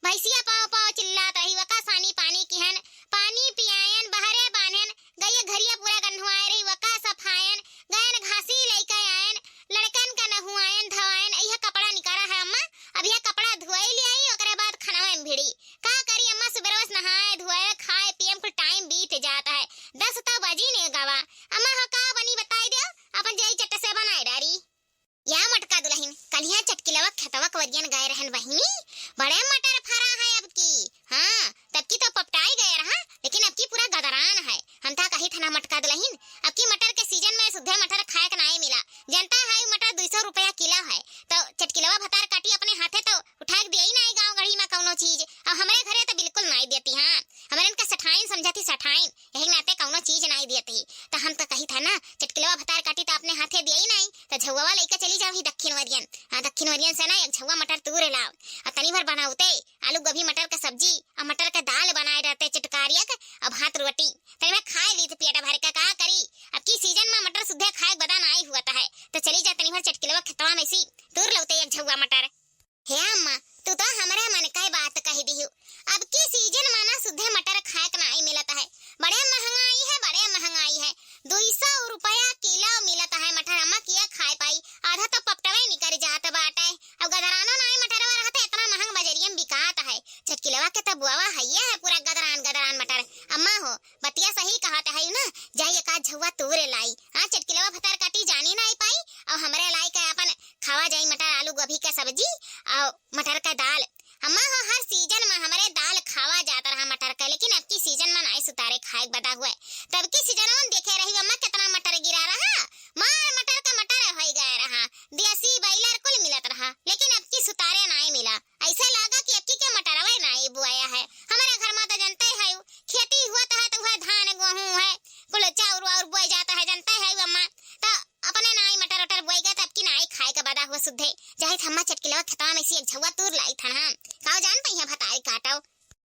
भैंसिया पाँव पाँव चिल्लात रही वका सानी पानी किहन पानी पियायन बहरे बान्हन गैया घरिया पूरा गन्हुआए रही वका सफायन गयन घासी लेके आयन लड़कन का नहुआयन धवायन यह कपड़ा निकारा है अम्मा। अब यह कपड़ा धुआई ले आई ओकरे बाद खाना में भिड़ी का करी अम्मा। सुबह रोज नहाए धुआए खाए पियम कुल टाइम बीत जाता है 10 तो बजी ने गवा। अम्मा हो का बनी बताई दो अपन जई चट से बनाए डारी या मटका दुल्हन कलिया चटकिलवा खेतवा कवरियन गए रहन बहिनी बड़े मटर फरा है अब की। हाँ तब की तो पपटाई गए रहा लेकिन अब की पूरा गदरान है। हम था कही था ना मटका दुल्हन अब की मटर के सीजन में शुद्ध मटर खाए के नहीं मिला। जनता है मटर 200 रुपया किलो है तो चटकिलवा भतार काटी अपने हाथे तो उठा के दिया नहीं गाँव गढ़ी में कौनो चीज। अब हमारे घरे तो बिल्कुल नहीं देती। हाँ हमारे इनका सठाइन समझती सठाइन यही नाते कौनो चीज नहीं देती। तो हम तो कही था ना चटकिलवा भतार काटी तो अपने हाथे दिया ही नहीं तो झुआ लेके चली जाओ ही दक्षिण वरियन। हाँ दक्षिण वरियन से ना एक झुआ मटर तूर लाओ और तनी भर बनाऊते आलू गोभी मटर का सब्जी और मटर का दाल बनाए रहते चटकारिया का अब भात रोटी तनी मैं खाए ली थी पेट भर का करी। अब की सीजन में मटर सुधे खाए बदा नहीं हुआ है तो चली जा तनी भर चटकिलवा खेतवा में सी तूर लौते एक झुआ मटर। हे अम्मा तू तो हमारे मन का बात कही दी अब की सीजन में ना सुधे मटर खाए के नहीं मिलता है। बड़े महंगाई है 200 रुपया किलो मिलता है मटर। अम्मा किया खाए पाई आधा तो पपटवे निकल जाता बाटे। अब गदरानो नहीं मटर रहता इतना महंग बजरियम बिकाता है। चटकिलवा के तो बुआवा है पूरा गदरान मटर। अम्मा हो बतिया सही कहते है ना जाइए का झुआ तूरे लाई। हाँ चटकिलवा भतार काटी जानी नहीं पाई और हमारे लाई का अपन खावा जाई मटर आलू गोभी का सब्जी और मटर का दाल। अम्मा हो हर सीजन में हमारे दाल खावा जाता रहा मटर का लेकिन अब की सीजन में नहीं सुतारे खाए बदा हुआ तब की सीजन में देखे रही अम्मा कितना मटर गिरा रहा मार मटर का मटर हो गया रहा देसी बैलर कुल मिलत रहा लेकिन अब की सुतारे नहीं मिला। ऐसा लगा कि अब की के मटर वे नहीं बुआया है। हमारे घर में तो जनते है खेती हुआ तो वह धान गेहूं है कुल चाउर और बोया जाता है जनते है अम्मा तो अपने नाई मटर वटर बोई गए तब की नाई खाए का बदा हुआ सुधे जाहि थम्मा चटकिलवा खेतवा में सी एक झुआ तूर लाई था ना काओ जान पहिया भताई काटो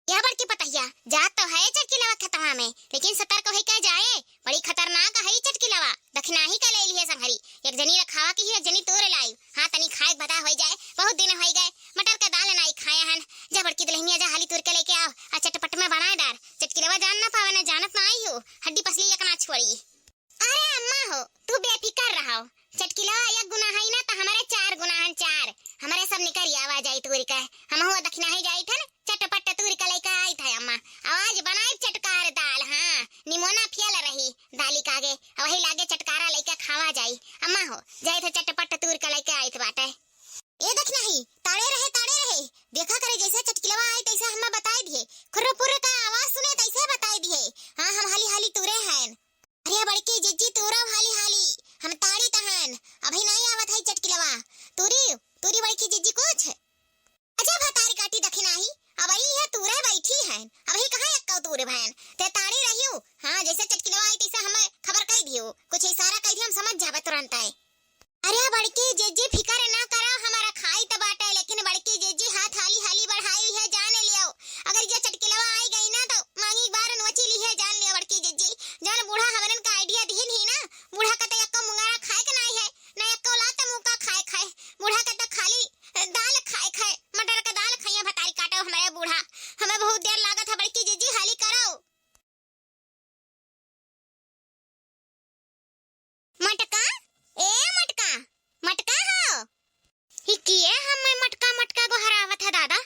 यह बड़की पतहिया जात तो है चटकिलवा खेतवा में लेकिन सतर्क होई के जाए बड़ी खतरनाक है चटकिलवा दखना ही का ले लिए संहरी एक जनी रखावा की एक जनी तोरे लाई। हाँ तनी खाए बता हो जाए बहुत दिन हो गए मटर का दाल नहीं खाया हन जा बड़की दुल्हनिया जा हाली तोर के लेके आओ आ चटपट में बनाए डार चटकिलवा जान ना पावे ना जानत ना आई हो हड्डी पसली एक ना छोड़ी। अरे अम्मा हो तू बेफिकर रहो चटकिलवा एक गुना है ना तो हमारे 4 गुना हन 4 हमारे सब निकल आवाज आई तूरी का हम हुआ दखना ही जाई था चटपट तूरी का लेके आई था अम्मा आवाज बनाई चटकार दाल। हाँ निमोना फियल रही दाली कागे वही लागे चटकारा लेके खावा जाई। अम्मा हो जाई थे चटपट तूर का लेके आई थे बाटे ये दखना ही ताड़े रहे देखा करे जैसे चटकिलवा आई तैसे हम बताई दिए खुर्रपुर का आवाज सुने तैसे बताई दिए। हाँ हम हाली तूरे हैं अरे बड़की जिज्जी तूरा हाली हम ताड़ी तहन अभी नहीं आवत है चटकिलवा तूरी बड़की जिज्जी कुछ अच्छा भतारी काटी दखना ही अब आई है तूरे बैठी है अभी कहां एक तूरे बहन ते ताड़ी रहियो। हाँ जैसे चटकिलवा आई तैसे हम खबर कह दियो कुछ इशारा कह दियो हम समझ जाबे तुरंत है। अरे बड़की जिज्जी फिकर ना करो हमारा खाई तो बाटे लेकिन बड़की जिज्जी हाथ हाली बढ़ाई है जाने लियो अगर ये चटकिलवा आई गई ना तो मांगी बार नोची ली है जान लियो बड़की जिज्जी जान बूढ़ा हमरन का आइडिया दीन ही ना बूढ़ा का तो एक मुंगारा खाए के नहीं है ना एक लात मुंह का खाए बूढ़ा का तो खाली दाल खाए मटर का दाल खाइया भतारी काटो हमारे बूढ़ा हमें बहुत देर लागत है बड़की जिज्जी हाली करो। मटका मटका हो ही किए हमें मटका गोहरावत है दादा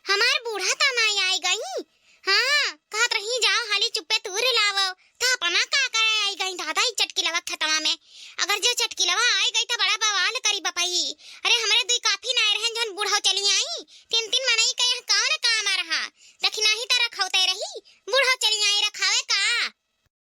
हमार बूढ़ा तो नहीं आई गई। हाँ कहत रही जाओ हाली चुप्पे तूर लावो तो अपना का करे आई गई दादा ही चटकिलवा खेतवा में अगर जो चटकिलवा आई गई तो बड़ा बवाल करी बपाई। अरे हमारे दुई काफी नाय रहन जन बूढ़ा चली आई 3 मनई का यहाँ कौन काम आ रहा दखना ही तो रखौते रही बूढ़ा चली आई रखावे का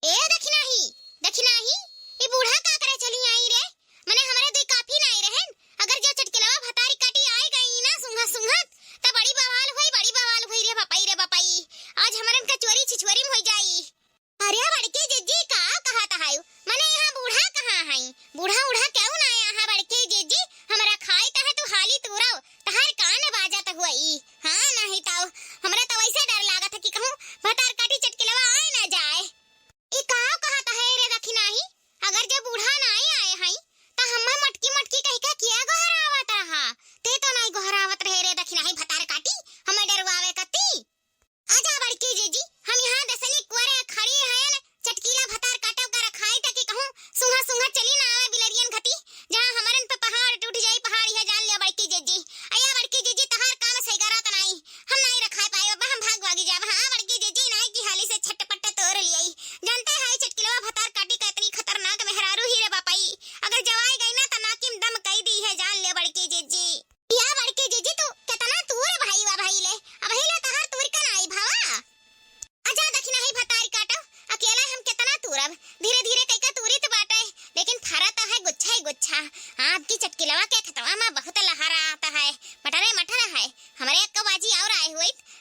ए दखना ही ये बूढ़ा का करे चली आई रे मने हमारे दुई काफी नाय रहन अगर जो चटकिलवा भतारी काटी आई गई ना सुंघत तो बड़ी बवाल हुई रे बपाई आज हमारन का चोरी छिछोरी में हो जाई। अरे बड़के जिज्जी का कहता है मने यहाँ बूढ़ा कहाँ है बूढ़ा क्यों ना यहाँ बड़के जिज्जी हमारा खाई तो है तू हाली तूराव तहार कान बाजत हुई। हाँ नहीं तो हमरा तो वैसे डर लागत है कि कहूँ भतार काटी चटकिलवा आए ना जाए ई का कहता है रे रखी नहीं अगर जो बूढ़ा नहीं आए हैं तो हम मटकी कह के किया गोहरावत रहा ते तो नहीं गोहरावत रहे रे दखिना है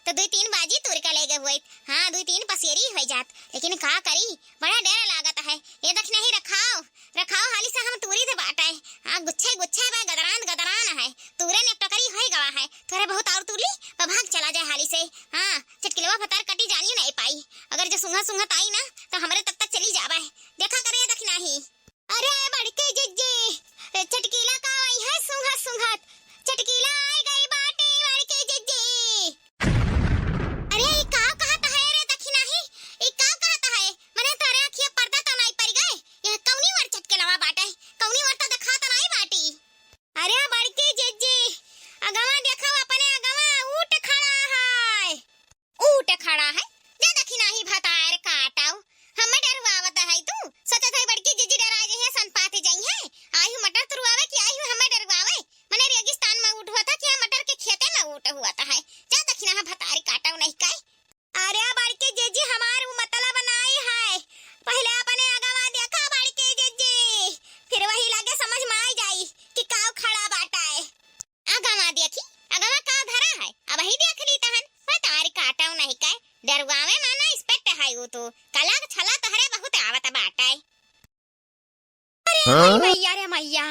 तो 2-3 बाजी तुर का ले गए हुए। हाँ 2-3 पसेरी हो जात, लेकिन का करी बड़ा डर लागत है। ये देख नहीं रखाओ रखाओ हाली से हम तुरी थे बाटा है। हाँ गुच्छे गुच्छे बा गदरान गदरान है, तुरे ने टकरी होई गवा है। थोड़े बहुत और तुली पर भाग चला जाए हाली से। हाँ चटकिलवा फतार कटी जानी नहीं पाई, अगर जो सुंघा सुंघत आई ना तो हमारे तब तक चली जावा है। देखा करे देख नहीं। अरे बड़के जिज्जी चटकीला का आई है सुंघत सुंघत, चटकीला आई गई बाटे बड़के जिज्जी। अरे ये का कहता है रे देखी नहीं, ये का कहता है मने तारे आंखिया पर्दा तो नहीं पड़ गए। यह कौनी वर चटकेलवा बाटे, कौनी वर तो देखा तो नहीं बाटी। अरे बड़के जिज्जी अगवा देखो अपने अगवा ऊट खड़ा है, ऊट खड़ा है जे देखी नहीं भतार काटाओ। हमें डरवावत है तू सोचत है बड़की जिज्जी डरा जे है सनपाते जाई है। आई हूं मटर तुरवावे कि आई हूं हमें डरवावे। मने रेगिस्तान में उठ हुआ था कि मटर के खेते में उठ हुआ था है। जा दखिना है भतारी काटाऊ नहीं काय। अरे बड़की जिज्जी हमार मतलब बनाई है, पहले अपने अगवा देखा बड़की जिज्जी, फिर वही लागे समझ में आ जाई कि काव खड़ा बाटा है। अगवा देखी अगवा का धरा है, अब ही देख ली तहन भतारी काटाऊ नहीं काय। डरवावे माना स्पेक्ट है वो तो कला छला तहरे बहुत आवत बाटा है। अरे मैया रे मैया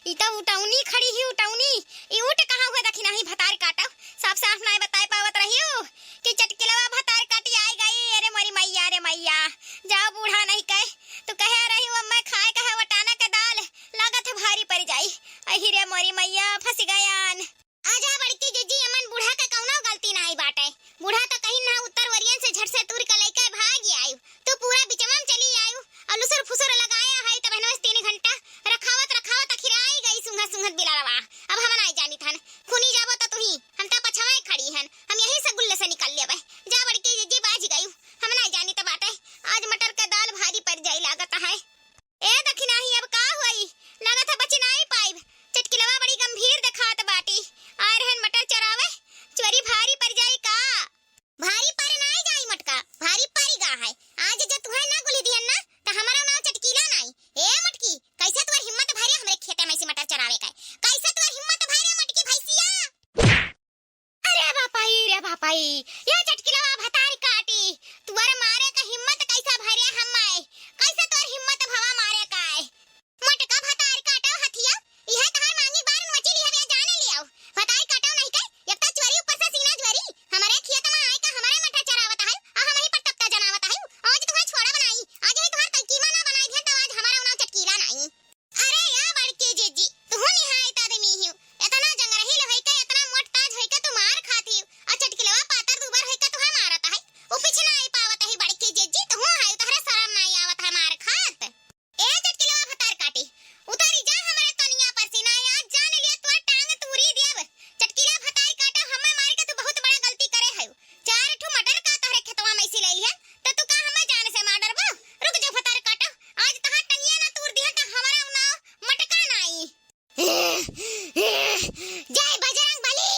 इता उटाउनी खड़ी ही उटाउनी, ई ऊट कहां हुआ देखी नहीं भतार काटा। साफ साफ नहीं बताई पावत रही हो कि चटकिलवा भतार काटी आई गई। अरे मोरी मैया रे मैया जाओ बूढ़ा नहीं कह तो कह रही हूं मैं खाए कहे वटाना के दाल लागत है भारी पड़ जाई। अही रे मोरी मैया फंस गयान। आजा बड़की जिज्जी अमन बूढ़ा का कौनो गलती नहीं बाटे। बूढ़ा तो कहीं ना उत्तर वरियन से झट से दूर का लेके भाग आयु, तो पूरा बिचमम चली आयु और लुसर फुसर लगाया है तब नस 3 घंटा रखावत रखावत आखिर आई गई सुंघत सुंघत बिलावा। अब हम नहीं जानी थन खुनी जाबो तो तुही हम ता पछवाए खड़ी हन, हम यही से गुल्ले से निकल लेबे। जा बड़की जिज्जी बाज गई हम नहीं जानी तो बाटे। आज मटर का दाल भारी पड़ जाई लागत है। ए दखिना ही अब का होई लागत है बची नहीं पाइब। चटकिलवा बड़ी गंभीर दिखात बाटी, आ रहन मटर चरावे चोरी भारी पड़ जाई का। भारी पर नहीं जाई मटका भारी पड़ी गा है। आज जो तुहे ना गुली दियन ना तो हमारा नाम चटकीला नहीं। ए मटकी कैसे तोर हिम्मत भरे हमरे खेते में से मटर चरावे का, कैसे तोर हिम्मत भरे मटकी भैसिया। अरे बापाई ये चटकीला भतार काटी तुअर मारे का हिम्मत कैसा भरे हम्मे, कैसे तोर हिम्मत भवा मारे का है। मटका भतार काटो हथिया यह तहार मांगी बार नोची ली हवे जाने लियाओ। भतार काटो नहीं का एक ता चोरी ऊपर से सीना ज्वरी हमारे खेत में आए का हमारे मटर चरावत है आ हम ही पर टपका जनावत है। आज तुम्हारा छोड़ा बनाई आज ही तुम्हार तकीमा ना बनाई है तो आज हमारा उना चटकीला नहीं। अरे या बड़के जिज्जी तू निहायत आदमी ही इतना जंगरही होई का इतना मोट ताज होई का तू मार खाती और चटकीलवा पातर दुबर होई का तू मारत है। ओ पीछे ना आई पावत है बड़के जिज्जी तू है तहरा शर्म नहीं आवत है मार खात। ए चटकीलवा भतार काटी उतारी जा हमारे तनिया पर सीना आज जान लिया तोर टांग तूरी देव। चटकीला भतार काटा हमें मार के तू बहुत बड़ा गलती करे है। 4 ठो मटर का तहरे खेतवा में से ले लिया तो तू का हमें जाने से मार डरबो। रुक जा भतार काटा आज तहां टंगिया ना तूर दिया तो हमारा नाव मटका नहीं। जय बजरंग बली।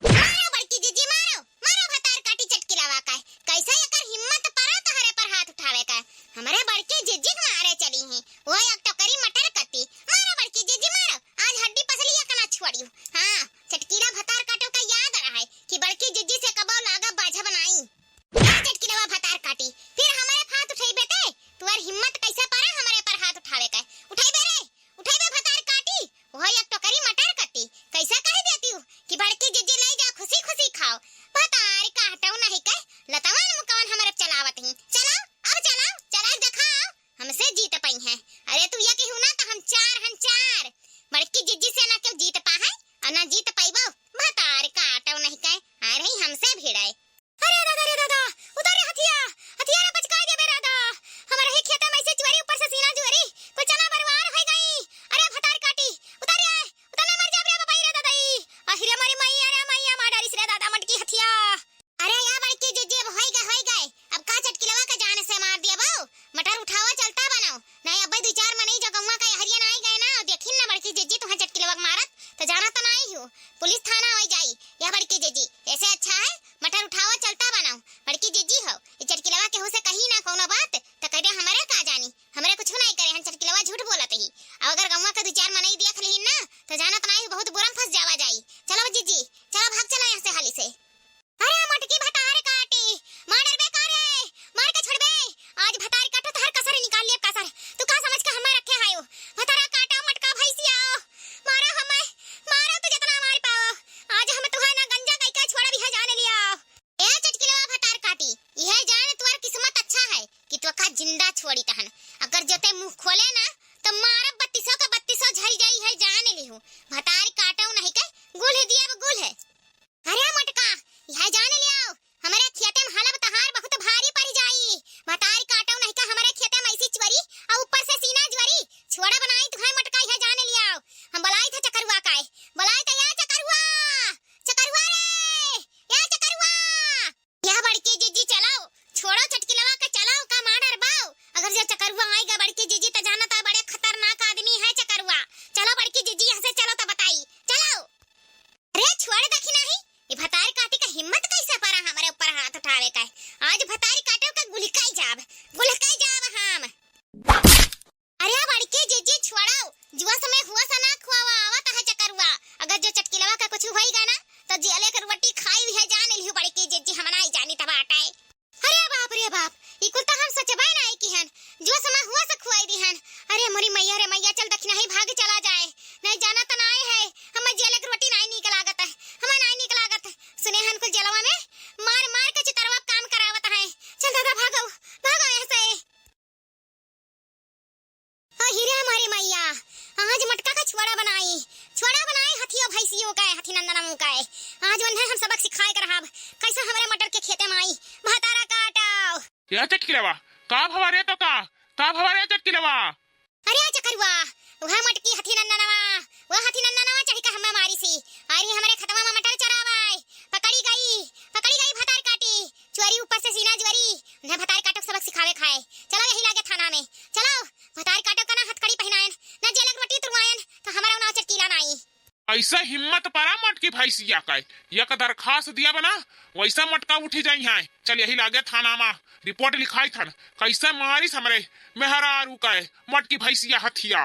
मारो बड़की जिज्जी मारो मारो भतार काटी चटकीलावा का कैसा एकर हिम्मत परा तहरे पर हाथ उठावे का। हमारे बड़की जिज्जी के मारे चली हैं वो एक टकरी मटर कती। मारो बड़की जिज्जी मारो आज हड्डी पसली एक ना छोड़ियो। हां चटकीला भतार काटो का याद रहा है कि बड़की जिज्जी से कबो लागा बाजा बनाई। चटकीलावा भतार काटी फिर हमारे हाथ उठाई बेटे तुअर हिम्मत कैसे परा हमारे पर हाथ उठावे का। उठाई बे भतार काटी वो एक टकरी मटर कती कैसा कह देती हूं कि बड़की जिज्जी ले जा खुशी खुशी खाओ। भतार काटो नहीं कह लतावन मुकवन हमारे चलावत ही चलाओ अब चलाओ चला दिखाओ हमसे जीत पाई है। अरे तू ये कहू ना तो हम 4 बड़की जिज्जी से ना क्यों जीत पा है और ना जीत पाइबो। भतार काटो नहीं कह आ रही हमसे भिड़ाए। अरे दादा उतारे हथियार बचका दे बे दादा हमारे ही खेत में से चोरी ऊपर से सीना ज्वरी कुछ ना बर्बाद हो गई। अरे भतार काटी उतारे उतारे मर जा रे बाबा रे दादा अहिरे मारी मैया मार डाली रे दादा मटकी हथिया। अरे या बड़की जिज्जी अब होई गए अब का चटकीलवा का जान से मार दिया बाऊ। मटर उठावा चलता बनाओ नहीं अब 2-4 मने जगवा का हरिया नहीं गए ना देखिन ना बड़की जिज्जी तुहा चटकीलवा मारत तो जाना तो नहीं हो पुलिस थाना हो जाई। या बड़की जिज्जी ऐसे अच्छा है मटर उठावा चलता बनाओ बड़की जिज्जी हो ये चटकीलवा के हो से कहीं ना कोनो बात तो कह दे हमारे का जानी हमरे कुछ नहीं करे हम चटकीलवा झूठ बोलत ही। अब अगर गौवा का 2-4 मने देख लेहिन ना तो जाना तो नहीं बहुत बुरम फंस जावा जाई। चलो जिज्जी चलो भाग चला यहां से हाली से। छोड़ी तहन अगर जते मुंह खोले ना तो मारा 3200 का 3200 झरी जाई है जान लिहूं भतारी काटऊ नहीं के गुल दिया गुल है। अरे मटका यह जान लियाओ हमारे खेते में हलब तहार बहुत भारी पड़ जाई भतारी काटऊ नहीं का हमारे खेते में ऐसी चवरी और ऊपर से सीना ज्वरी छोड़ा बनाई तो है मटका यह जान लियाओ हम बुलाई था चकरुआ का बुलाई था या चकरुआ चकरुआ रे या चकरुआ यह बड़की जीजी चलाओ छोड़ो चटकिलवा का चलाओ का मार बाओ अगर ये चकरुआ आएगा बड़की जीजी तो जाना था बड़े खतरनाक आदमी है चकरुआ। चलो बड़की जीजी यहाँ से चलो तो बताई चलो। अरे छोड़ देखी नहीं ये भतारी काटी का हिम्मत कैसे पड़ा हमारे ऊपर हाथ उठावे का आज भतारी काटे का गुलकाई जाब हम। अरे बड़की जीजी छोड़ो जुआ समय हुआ सना खुआवा आवत है चकरुआ अगर जो चटकिलवा का कुछ होईगा ना तो जेले कर रोटी खाई है जान लियो बड़की जीजी हम नहीं जानी तब आटाए। अरे बाप ई कुल तो हम सचबाई नहीं की हन जो समय हुआ से खुआई दी हन। अरे मोरी मैया रे मैया चल दखना ही भाग चला जाए नहीं जाना तो नहीं है हम जेले की रोटी नहीं निकलागत है हम नहीं निकलागत सुने हन कुल जलवा में मार मार के चितरवा काम करावत है। चल दादा भागो भागो ऐसे। हीरे हमारी मैया आज मटका का छोड़ा बनाई हथिया भैंसियों का हाथी नंदनम का आज उन्हें हम सबक सिखाए कर हाब कैसे हमारे मटर के खेते में आई भतारा काटाओ क्या चटकिलवा का भवारे तो का भवारे चटकिलवा। अरे चकरुआ वह मटकी हाथी नंदनवा चढ़ी का हमें मारी सी अरे हमारे खतवा में मटर चरावाई पकड़ी गई भतार काटी चोरी ऊपर से सीना ज्वरी उन्हें भतार काटो सबक सिखावे खाए। चलो यही लागे थाना में चलो भतार काटो का ना हथकड़ी पहनाएन ना जेलक रोटी तुरवाएन तो हमारा ना चटकीला नहीं। ऐसा हिम्मत परा मटकी भैंसिया का एक दरखास्त दिया बना वैसा मटका उठी जाई है। चल यही लागे थाना में रिपोर्ट लिखाई थन कैसे मारिस हमरे मेहरारू का मटकी भैंसिया हथिया।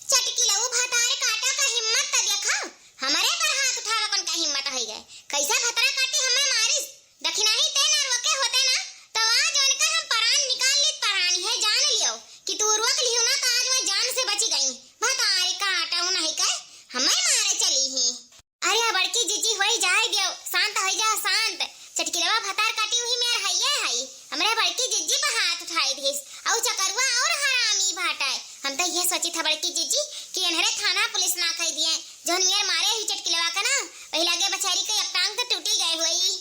चटकीला वो भतार काटा का हिम्मत त देखा हमारे पर हाथ उठावा कौन का हिम्मत है गए कैसा भतरा काटी हमें मारिस दखिना ही ते ना रोके होते ना तो आज उनका हम प्राण निकाल ली प्राणी है जान लियो कि तू रोक लियो ना तो आज मैं जान से बची गई भतार काटा नहीं का हमें मारे चली ही। अरे बड़की जीजी होई जाए दियो शांत हो जा शांत चटकिलवा भतार काटी हुई मेर हई हमरे बड़की जीजी पे हाथ उठाई दिस और चकरुआ और हरामी भाटाए हम तो ये सोची था बड़की जीजी कि इन्हरे थाना पुलिस ना कह दिए जोन मेर मारे ही चटकिलवा का ना वही लागे बेचारी के एक टांग तो टूटी गए हुई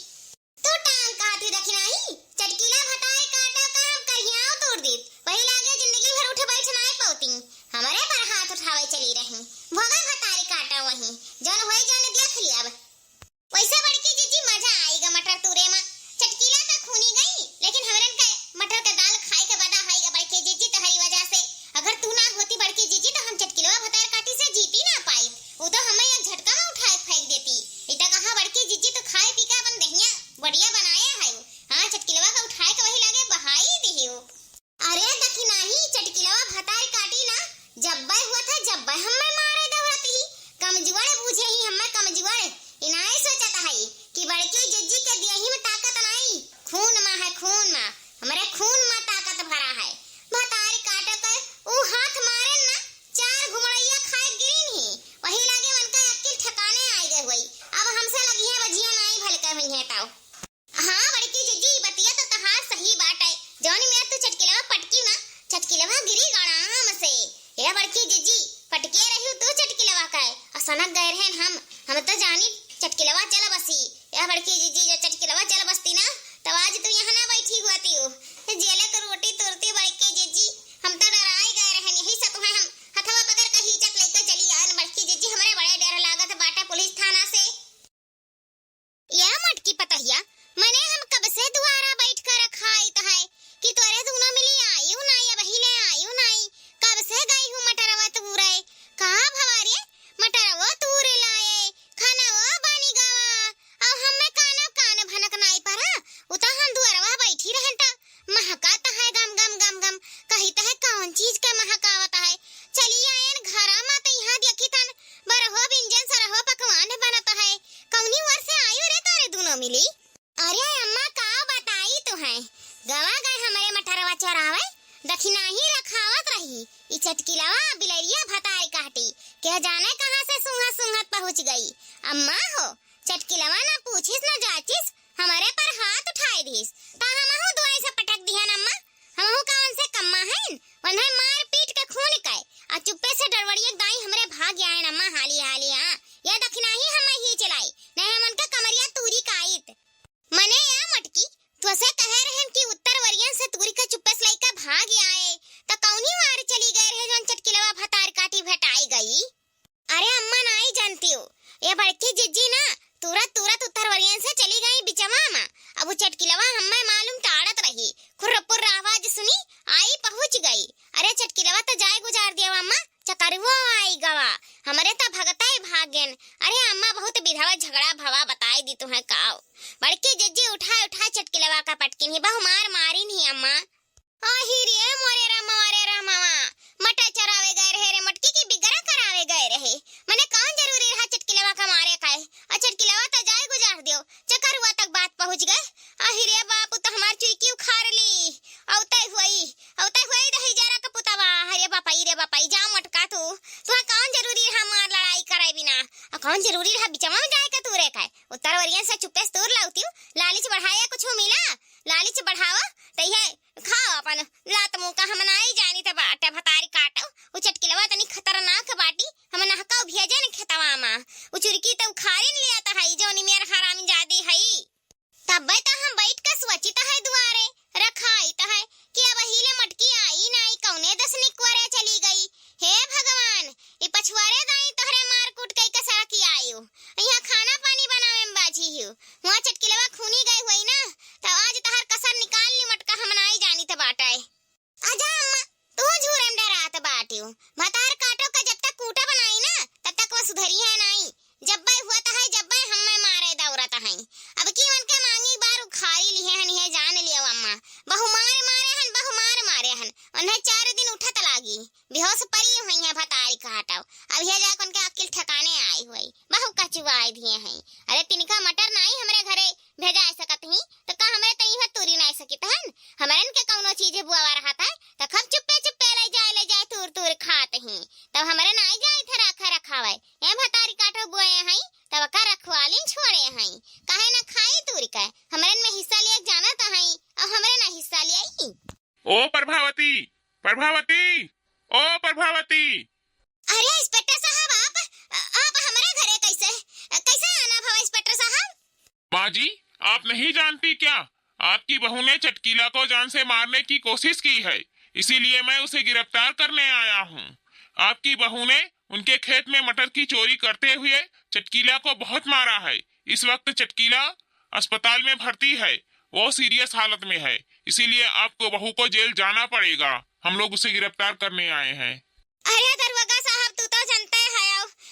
तो टांग काटी रखी नहीं चटकिला भतार काटा का हम कहियाओ तोड़ दी वही लागे जिंदगी भर उठे बैठ नहीं पौती हमारे पर हाथ उठावे चली रही भोगा भतारी काटा वही जन होई जन देख लिया वैसे बड़की जीजी मजा आएगा मटर तुरे में चटकीला तो खूनी गई लेकिन हमरन का मटर का दाल खाए के बड़ा होएगा बड़की जीजी तहरी वजह से अगर तू ना होती बड़की जीजी तो हम चटकीलवा भतार काटी से जीती ना पाई वो तो हमें एक झटका में उठाए फेंक देती इता कहा बड़की जीजी तो खाए पी के अपन दहिया बढ़िया बनाया है हां चटकीलवा का उठाए के वही लागे बहाई दियो। अरे दखी नहीं चटकीलवा भतार काटी ना जब्बे हुआ था जब्बे हमें मारे दौड़ती ही कमजोर बुझे ही हमें कमजोर इनाए सोचता है कि बड़की जीजी के देही में ताकत नहीं खून में है खून में हमारे खून में ताकत भरा है भतार काटे कर वो हाथ मारे ना चार घुमड़ैया खाए गिरी नहीं वही लागे उनका अक्ल ठिकाने आए गए हुई अब हमसे लगी है बजिया नहीं भल के हुई है ताऊ। हां बड़की जीजी बतिया तो तहार सही बात है जौन मेरा तू चटकिलवा पटकी ना चटकिलवा गिरी गड़ाम से ये बड़की जीजी पटके रही तू चटकिलवा का असनक गए रहन हम तो जानी चटकिलवा चल बसी यह बड़की जीजी जो चटकिलवा चल बसती ना तब आज तू यहाँ ना बैठी हुआती हो जेले तो रोटी तुरती बड़की जीजी हम तो डराए गए रहन यही सब है हम हथवा पकड़ के हिचक लेकर चली आन बड़की जीजी हमारे बड़े डर लागत बाटा पुलिस थाना से। यह मटकी पतहिया मैंने हम कब से दुआरा बैठ कर रखाई तो है कि तोरे दोनों मिली आयु नहीं अब हिले आयु नहीं कब से गई हूँ मटरवा तूरे कहाँ भवारे मटरवा तूरे लाए खाना वो बानी गावा अब हमें कान भनक नहीं पड़ा उता हम दुआरवा बैठी रहता महकाता है गम गम गम गम कही तो है कौन चीज का महकावता है चली आयन घरा में तो यहाँ देखी तन बरहो व्यंजन सरहो पकवान बनता है कौनी वर से आयु रे तारे दोनों मिली। अरे अम्मा का बताई तो है गवा गए हमारे मटरवा चरावे दखिना ही रखावत रही ई चटकिलवा बिलरिया भताई काटी क्या जाने कहां से सुंघत पहुंच गई। अम्मा हो चटकिलवा ना पूछिस ना जाचिस हमारे पर हाथ उठाए दिस ता हमहु दुआई से पटक दिहन अम्मा हमहु कौन से कम्मा चटकिलवा हमें मालूम ताड़त रही, खुर्रपुर आवाज सुनी आई पहुंच गई। अरे चटकिलवा तो जाए गुजार दिया अम्मा, चकरवो आई गवा हमारे तो भगताई भागेन। अरे अम्मा बहुत विधवा झगड़ा भवा बताई दी तुम्हें काव। बड़की जज्जी उठा उठा चटकिलवा का पटकिन ही बहु मार मारी नहीं अम्मा। आही रे मोरे रामा मटा चरावे गए रहे रे, मटकी की बिगरा करावे गए रहे। मैंने कौन जरूरी रहा चटकिलवा का मारे काहे, और चटकिलवा तो जाए गुजार दियो, चकर हुआ तक बात पहुंच गए। आही रे बापू तो हमार चुईकी उखाड़ ली, औतई हुई रही जरा का पुतवा। अरे बापाई जा मटका तू कौन जरूरी रहा मार लड़ाई करे बिना, और कौन जरूरी रहा बिचवा में जाए का तू रे काहे। उत्तर वरियन से चुप्पे से दूर लाउतियो, लालिच बढ़ाया कुछ मिला, लालिच बढ़ावा तइहे खाओ अपन लात मुंह का। हम नाई जानी त बाटे भतारी काटो, उ चटकिलवा तनी खतरनाक बाटी, हम नहका भेजे न खेतवा मा, उ चुरकी त उखाड़िन लिया त हई जोनी मेर हरामजादी हई। तब त हम बैठ के सोचित है दुआरे रखाई त है कि अब हिले मटकी आई नाई कौने दस निकवरे चली गई। हे भगवान ई पछुआरे दाई तोहरे मार कूट कई के सड़की आयु, यहाँ खाना पानी बनावे में बाजी हियो। वहां चटकिलवा खूनी गई हुई ना, तो आज तहर कसर निकाल ली मटका, हम नाई जानी त बाटे। आजा अम्मा तू झूरे में डरात बाटियो, भतार काटो का जब तक कूटा बनाई ना तब तक वो सुधरी है नाई। जब हुआ त है जब हमें मारे दौरत है, अब की मन के मांगी बार उखाड़ी लिए हन, ये जान लियो अम्मा। बहु मारे हन उन्हें 4 दिन उठत लागी, बेहोश परी हुई है भतारी काटो। अब ये जाकर उनके अकिल ठिकाने आई हुई, बहु कचुआई दिए हैं। अरे तिनका मटर नाई हमरे घरे भेजा सकत ही तो का हमरे तई तुरी नाई सकित हन, हमरन के कौनो चीज बुआवा रहा था तो खब चुप्पे ले जाए तूर खात ही, तब हमरे नाई जाए थे रखावे ए भतारी काटो बुआए हैं, तब का रखवाली छोड़े हैं। काहे ना खाई तूर के हमरन में हिस्सा लिए जाना त हैं, और हमरे ना हिस्सा लिए। ओ प्रभावती ओ प्रभावती। अरे इंस्पेक्टर साहब आप हमारे घरे कैसे आना भवा इंस्पेक्टर साहब। माँ जी आप नहीं जानती क्या, आपकी बहू ने चटकीला को जान से मारने की कोशिश की है, इसीलिए मैं उसे गिरफ्तार करने आया हूँ। आपकी बहू ने उनके खेत में मटर की चोरी करते हुए चटकीला को बहुत मारा है। इस वक्त चटकीला अस्पताल में भर्ती है, वो सीरियस हालत में है, इसीलिए आपको बहू को जेल जाना पड़ेगा। हम लोग उसे गिरफ्तार करने आए हैं। अरे दरवाजा साहब तू तो जानते है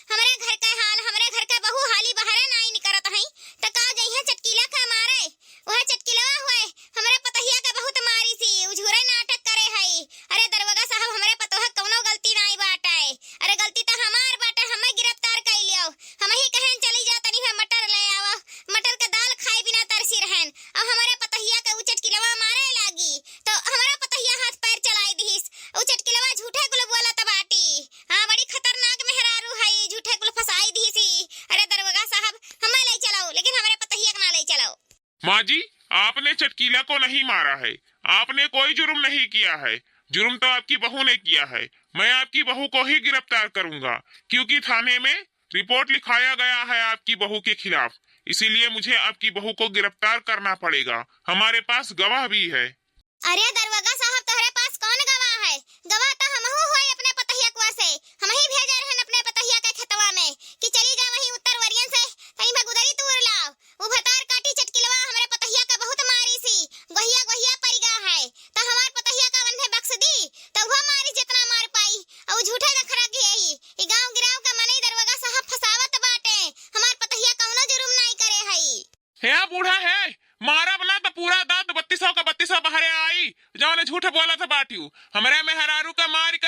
हमारे घर का हाल, हमारे घर का बहू हाली बहरे नहीं निकलत है, तो का जइहा चटकीला का मारे। वह चटकीला हुए हमारे पतहिया का बहुत मारी सी, उझुरे नाटक करे है। अरे दरवाजा साहब हमारे पतोहा कौनो गलती नहीं बाटे, अरे गलती तो हमार बाटे, हमें गिरफ्तार कर लियो। हम ही कहन चली जा तनी मटर ले आवा, मटर का दाल खाए बिना तरसी रहन, और हमारे पतहिया का उ चटकीला मारे लागी तो हमारा पतहिया हाथ पैर चलाई दिस, उ चटकीला झूठे गुल बोला तबाटी। हां बड़ी खतरनाक मेहरारू है, झूठे गुल फसाई दिसी। अरे दरवाजा साहब हमें ले चलाओ, लेकिन हमारे पतहिया का ना ले चलाओ। माँ जी आपने चटकीला को नहीं मारा है, आपने कोई जुर्म नहीं किया है, जुर्म तो आपकी बहू ने किया है। मैं आपकी बहू को ही गिरफ्तार करूंगा, क्योंकि थाने में रिपोर्ट लिखाया गया है आपकी बहू के खिलाफ, इसीलिए मुझे आपकी बहू को गिरफ्तार करना पड़ेगा। हमारे पास गवाह भी है। अरे दरवाजा साहब तुम्हारे पास कौन गवाह है, गवाह तो हमहू होई अपने पतहिया कुआ से, हम ही भेजे रहन अपने पतहिया के खेतवा में कि चली जा वही उत्तर वरियन से कहीं भगुदरी तूर लाओ। वो भतार काटी चटकिलवा हमारे पतहिया का बहुत मारी सी, गोहिया परिगा है, तो हमार पतहिया का बंधे बक्स दी तो वो मारी जितना मार पाई, और झूठे नखरा के ई गांव गिराव का मनई दरवाजा साहब फसावत बाटे, हमार पतहिया कौनो जुर्म नहीं करे हई। है बूढ़ा है मारा बना तो पूरा दांत 3200 का 3200 बाहर आई, जौन झूठ बोला था बाटियो हमारे मेहरारू का मार के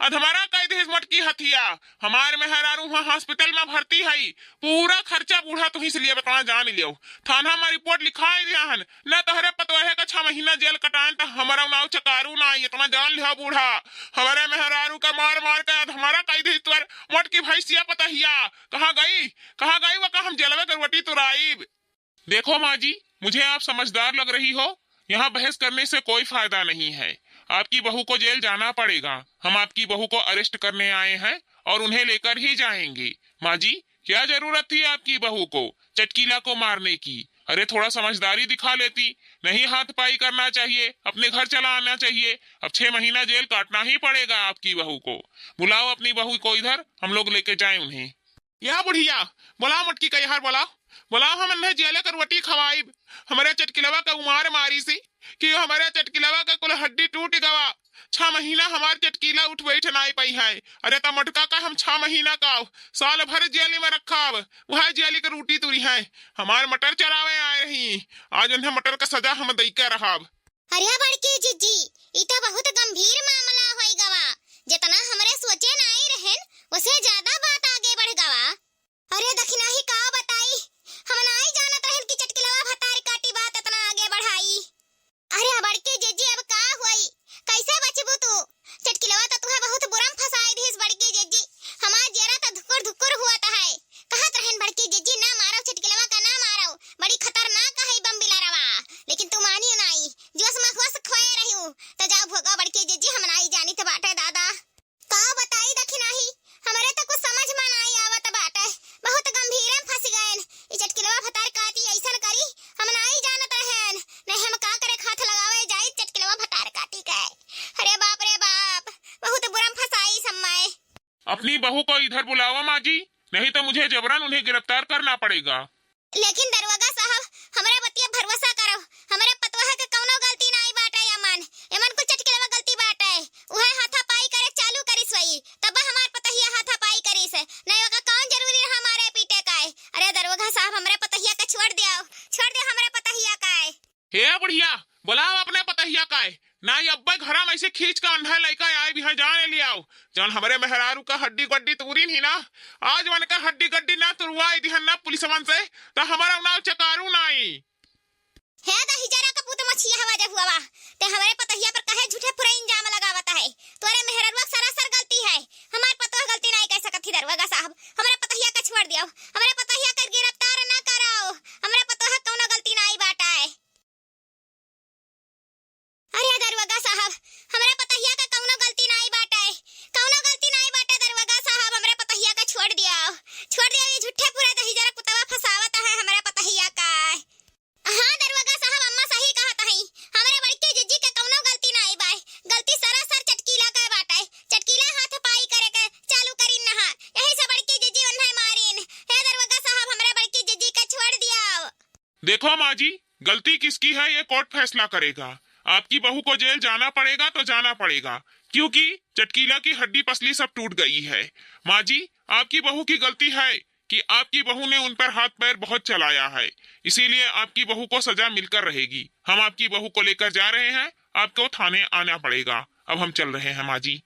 अधमरा कई दिस मटकी हथिया। हमारे मेहरारू वहाँ हॉस्पिटल में भर्ती है, पूरा खर्चा बूढ़ा तुही से लिए बता जान लियो। थाना में रिपोर्ट लिखाई दिया हन, न तोहरे पतोहे का 6 महीना जेल कटान तो हमारा नाव चकारू ना ये तुम्हें जान लिया बूढ़ा। हमारे मेहरारू का मार के अधमरा कई दिस तुर मटकी भैंसिया पतहिया कहाँ गई वो हम जेलवे करवटी तुराइब। देखो माँ जी मुझे आप समझदार लग रही हो, यहाँ बहस करने से कोई फायदा नहीं है। आपकी बहू को जेल जाना पड़ेगा, हम आपकी बहू को अरेस्ट करने आए हैं और उन्हें लेकर ही जाएंगे। माँ जी क्या जरूरत थी आपकी बहू को चटकीला को मारने की, अरे थोड़ा समझदारी दिखा लेती, नहीं हाथ पाई करना चाहिए, अपने घर चला आना चाहिए। अब 6 महीना जेल काटना ही पड़ेगा आपकी बहू को। बुलाओ अपनी बहू को इधर, हम लोग लेके जाए उन्हें। या बुढ़िया बुलाओ मटकी का यार बुलाओ हम उन्हें जेल करवटी खवाइब। हमारे चटकिलवा का उमार मारी सी कि हमारे चटकिलवा का कुल हड्डी टूट गवा। 6 महीना हमार चटकीला उठ बैठ नाई पाई है। अरे ता मटका का हम 6 महीना का साल भर जेली में रखाव, वह जेली का रोटी तुरी है। हमार मटर चरावे आए रही, आज उन्हें मटर का सजा हम दई के रहाब। अरे बड़की जीजी, ई तो बहुत गंभीर मामला होई गवा। जितना हमरे सोचे नाई रहन, उससे ज्यादा बात आगे बढ़ गवा। अरे दखिना ही का बताई, हम नाई जानत रहन कि चटकिलवा भतार काटी बात इतना आगे बढ़ाई। अरे बड़की जीजी, अब का हुई, कैसे बचबू तू? चटकिलवा तो तुम्हें बहुत बुरम फसाई थी बड़की जीजी। हमार जेरा तो धुकुर धुकुर हुआ है। कहत रहन बड़की जीजी ना मारो चटकिलवा का, ना मारो, बड़ी खतरनाक है बम बिलारवा। लेकिन तू मानी नाई, जोश में होश खोए रही हूँ तो जाओ भोगा बड़की जीजी, हम नाई जानी तो बाटे दादा। का बताई दखिना ही, हमारे तो कुछ समझ में नाई आवत बाटे। बहुत गंभीर में फंस गए। ई चटकिलवा भतार काटी ऐसन करी, हम नाई जानत रहन। नहीं हम का करे, हाथ लगावे जाई चटकिलवा भतार काटी के। अरे बाप रे बाप, बहुत बुरम फसाई समय। अपनी बहू को इधर बुलाओ माँ जी, नहीं तो मुझे जबरन उन्हें गिरफ्तार करना पड़ेगा। लेकिन दरोगा साहब, हमारे बतिया भरोसा करो, हमारे पतवा के कौनो गलती नाई बाटे। यमन को चटकिलवा गलती बाटे। उहे हाथापाई करे चालू करिस वही, तब हमार पतहिया हाथापाई करिस। नहीं होगा कौन जरूरी है हमारे पीटे का। अरे दरोगा साहब, हमारे पतहिया का छोड़ दियो हमारे पतहिया का। हे बढ़िया, बुलाओ अपने पतहिया का। ना ये अब्बा घरा में ऐसे खींच का अंधा लड़का आए भी है, जाने ले आओ। जौन हमारे मेहरारू का हड्डी गड्डी तूरी नहीं ना, आज वन का हड्डी गड्डी ना तुरवाई दिहन ना पुलिस मन से, तो हमारा नाव चकारू नाई। हे दा हिजरा का पुत मछिया हवा जब हुआ ते हमारे पतहिया पर काहे झूठे पूरा इंजाम लगावता है। तोरे मेहररुआ सरासर गलती है, हमार पतवा गलती नहीं कह सकत ही दरोगा साहब। हमारे पतहिया का छोड़ दियो, हमारे पतहिया का गिरफ्तार ना कराओ। हमारे पतवा कौनो गलती नहीं बाटा है। अरे दरोगा साहब, हमारे पतहिया का कौनो गलती नहीं बाटा है, कौनो गलती नहीं बाटा। दरोगा साहब, हमारे पतहिया का छोड़ दियो ये झूठे पूरा दहिजरा पुतवा फसावता है हमारे पतहिया का। हाँ दरोगा साहब, अम्मा सही कहता है, हमारे बड़की जीजी के कौनो गलती नहीं बाय। गलती सरासर चटकीला का बाटा है। चटकीला हाथ पाई करे के चालू करीन ना, यही से बड़की जीजी उन्हें मारीन। हे दरोगा साहब, हमारे बड़की जीजी का छोड़ दियो। देखो माँ जी, गलती किसकी है ये कोर्ट फैसला करेगा। आपकी बहू को जेल जाना पड़ेगा तो जाना पड़ेगा, क्योंकि चटकीला की हड्डी पसली सब टूट गई है। माँ जी, आपकी बहू की गलती है कि आपकी बहू ने उन पर हाथ पैर बहुत चलाया है, इसीलिए आपकी बहू को सजा मिलकर रहेगी। हम आपकी बहू को लेकर जा रहे हैं, आपको थाने आना पड़ेगा। अब हम चल रहे हैं माँ जी।